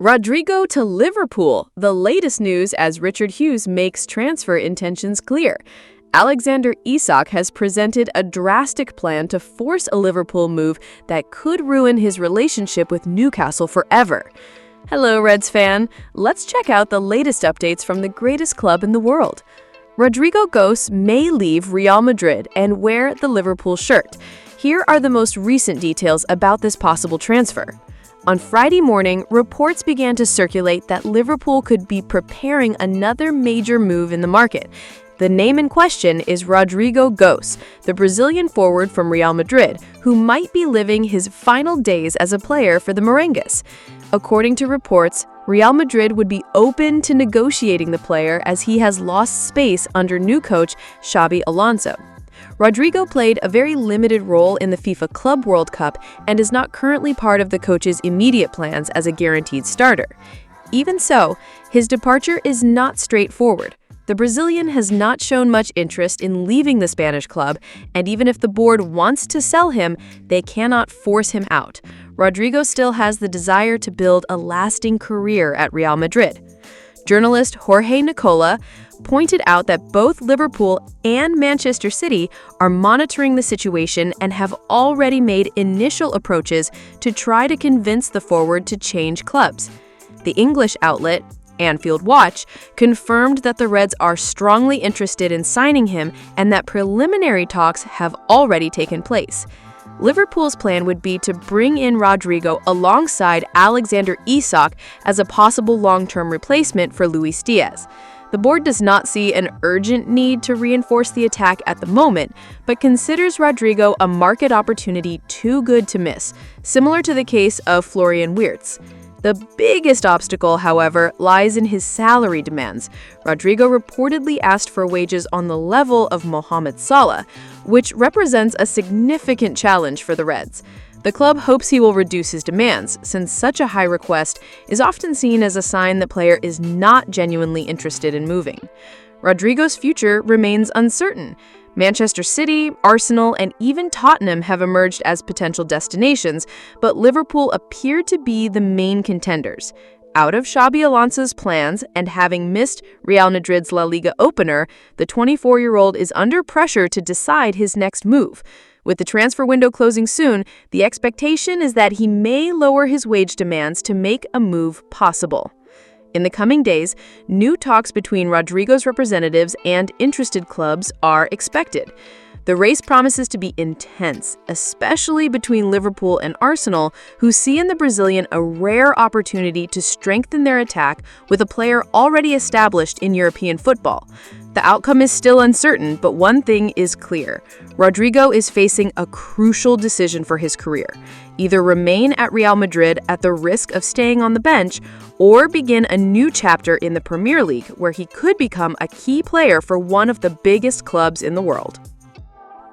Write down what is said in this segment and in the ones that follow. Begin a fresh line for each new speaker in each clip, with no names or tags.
Rodrigo to Liverpool, the latest news as Richard Hughes makes transfer intentions clear. Alexander Isak has presented a drastic plan to force a Liverpool move that could ruin his relationship with Newcastle forever. Hello, Reds fan. Let's check out the latest updates from the greatest club in the world. Rodrigo Goes may leave Real Madrid and wear the Liverpool shirt. Here are the most recent details about this possible transfer. On Friday morning, reports began to circulate that Liverpool could be preparing another major move in the market. The name in question is Rodrigo Goes, the Brazilian forward from Real Madrid, who might be living his final days as a player for the Merengues. According to reports, Real Madrid would be open to negotiating the player as he has lost space under new coach Xabi Alonso. Rodrigo played a very limited role in the FIFA Club World Cup and is not currently part of the coach's immediate plans as a guaranteed starter. Even so, his departure is not straightforward. The Brazilian has not shown much interest in leaving the Spanish club, and even if the board wants to sell him, they cannot force him out. Rodrigo still has the desire to build a lasting career at Real Madrid. Journalist Jorge Nicola pointed out that both Liverpool and Manchester City are monitoring the situation and have already made initial approaches to try to convince the forward to change clubs. The English outlet, Anfield Watch, confirmed that the Reds are strongly interested in signing him and that preliminary talks have already taken place. Liverpool's plan would be to bring in Rodrigo alongside Alexander Isak as a possible long-term replacement for Luis Diaz. The board does not see an urgent need to reinforce the attack at the moment, but considers Rodrigo a market opportunity too good to miss, similar to the case of Florian Wirtz. The biggest obstacle, however, lies in his salary demands. Rodrigo reportedly asked for wages on the level of Mohamed Salah, which represents a significant challenge for the Reds. The club hopes he will reduce his demands, since such a high request is often seen as a sign the player is not genuinely interested in moving. Rodrigo's future remains uncertain. Manchester City, Arsenal, and even Tottenham have emerged as potential destinations, but Liverpool appear to be the main contenders. Out of Xabi Alonso's plans and having missed Real Madrid's La Liga opener, the 24-year-old is under pressure to decide his next move. With the transfer window closing soon, the expectation is that he may lower his wage demands to make a move possible. In the coming days, new talks between Rodrigo's representatives and interested clubs are expected. The race promises to be intense, especially between Liverpool and Arsenal, who see in the Brazilian a rare opportunity to strengthen their attack with a player already established in European football. The outcome is still uncertain, but one thing is clear. Rodrigo is facing a crucial decision for his career. Either remain at Real Madrid at the risk of staying on the bench, or begin a new chapter in the Premier League where he could become a key player for one of the biggest clubs in the world.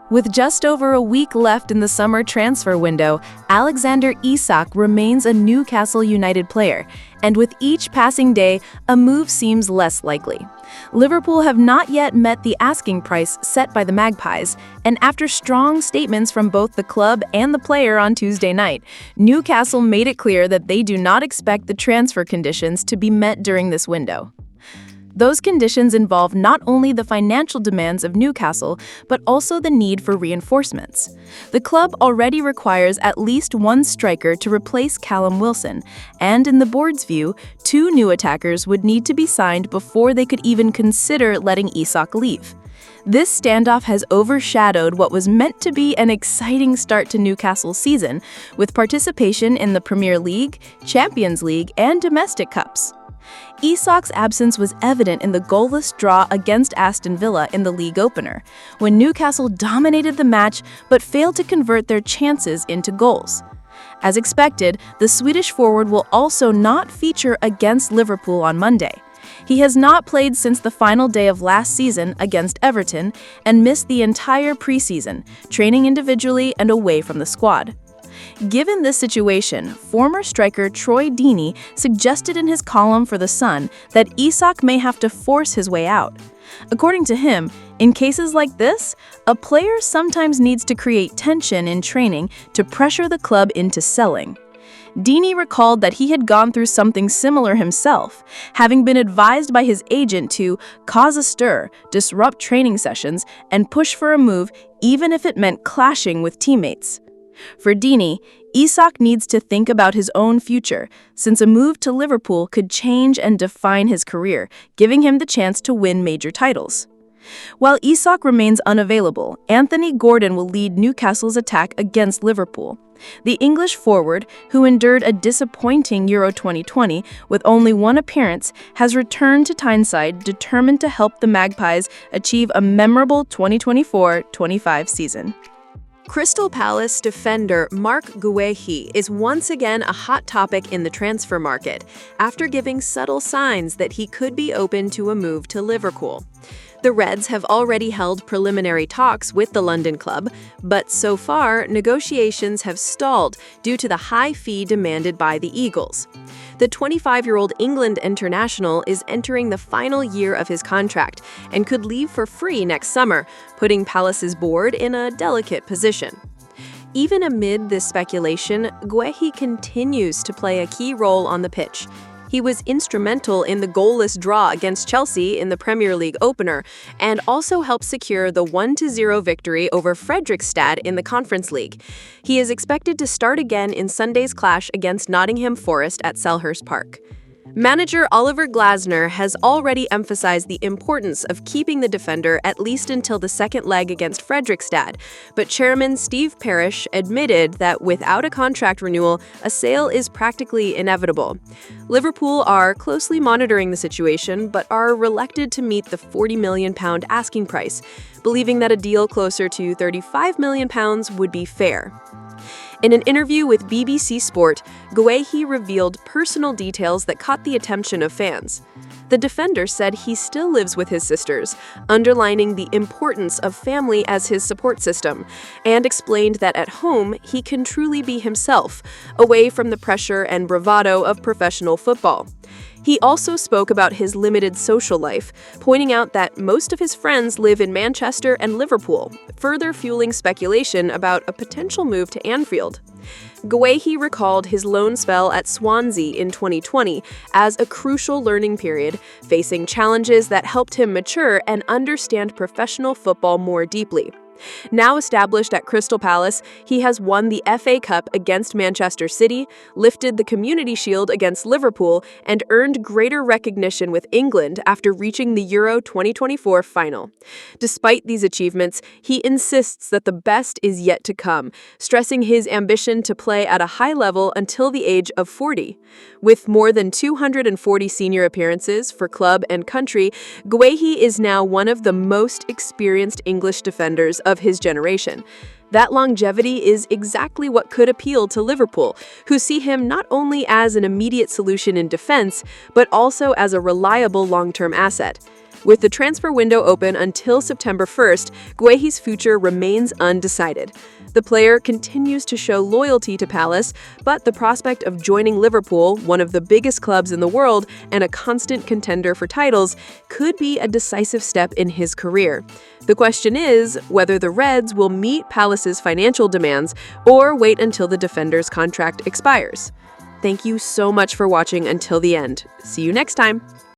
With just over a week left in the summer transfer window, Alexander Isak remains a Newcastle United player, and with each passing day, a move seems less likely. Liverpool have not yet met the asking price set by the Magpies, and after strong statements from both the club and the player on Tuesday night, Newcastle made it clear that they do not expect the transfer conditions to be met during this window. Those conditions involve not only the financial demands of Newcastle, but also the need for reinforcements. The club already requires at least one striker to replace Callum Wilson, and in the board's view, 2 new attackers would need to be signed before they could even consider letting Isak leave. This standoff has overshadowed what was meant to be an exciting start to Newcastle's season, with participation in the Premier League, Champions League, and domestic cups. Isak's absence was evident in the goalless draw against Aston Villa in the league opener, when Newcastle dominated the match but failed to convert their chances into goals. As expected, the Swedish forward will also not feature against Liverpool on Monday. He has not played since the final day of last season against Everton and missed the entire preseason, training individually and away from the squad. Given this situation, former striker Troy Deeney suggested in his column for The Sun that Isak may have to force his way out. According to him, in cases like this, a player sometimes needs to create tension in training to pressure the club into selling. Deeney recalled that he had gone through something similar himself, having been advised by his agent to cause a stir, disrupt training sessions, and push for a move even if it meant clashing with teammates. For Deeney, Isak needs to think about his own future, since a move to Liverpool could change and define his career, giving him the chance to win major titles. While Isak remains unavailable, Anthony Gordon will lead Newcastle's attack against Liverpool. The English forward, who endured a disappointing Euro 2020 with only one appearance, has returned to Tyneside determined to help the Magpies achieve a memorable 2024-25 season.
Crystal Palace defender Marc Guehi is once again a hot topic in the transfer market, after giving subtle signs that he could be open to a move to Liverpool. The Reds have already held preliminary talks with the London club, but so far, negotiations have stalled due to the high fee demanded by the Eagles. The 25-year-old England international is entering the final year of his contract and could leave for free next summer, putting Palace's board in a delicate position. Even amid this speculation, Guehi continues to play a key role on the pitch. He was instrumental in the goalless draw against Chelsea in the Premier League opener and also helped secure the 1-0 victory over Fredrikstad in the Conference League. He is expected to start again in Sunday's clash against Nottingham Forest at Selhurst Park. Manager Oliver Glasner has already emphasized the importance of keeping the defender at least until the second leg against Fredrikstad, but chairman Steve Parish admitted that without a contract renewal, a sale is practically inevitable. Liverpool are closely monitoring the situation, but are reluctant to meet the £40 million asking price, believing that a deal closer to £35 million would be fair. In an interview with BBC Sport, Guehi revealed personal details that caught the attention of fans. The defender said he still lives with his sisters, underlining the importance of family as his support system, and explained that at home he can truly be himself, away from the pressure and bravado of professional football. He also spoke about his limited social life, pointing out that most of his friends live in Manchester and Liverpool, further fueling speculation about a potential move to Anfield. Guehi recalled his loan spell at Swansea in 2020 as a crucial learning period, facing challenges that helped him mature and understand professional football more deeply. Now established at Crystal Palace, he has won the FA Cup against Manchester City, lifted the Community Shield against Liverpool, and earned greater recognition with England after reaching the Euro 2024 final. Despite these achievements, he insists that the best is yet to come, stressing his ambition to play at a high level until the age of 40. With more than 240 senior appearances for club and country, Guehi is now one of the most experienced English defenders of his generation. That longevity is exactly what could appeal to Liverpool, who see him not only as an immediate solution in defense, but also as a reliable long-term asset. With the transfer window open until September 1st, Guehi's future remains undecided. The player continues to show loyalty to Palace, but the prospect of joining Liverpool, one of the biggest clubs in the world and a constant contender for titles, could be a decisive step in his career. The question is whether the Reds will meet Palace's financial demands or wait until the defender's contract expires. Thank you so much for watching until the end. See you next time!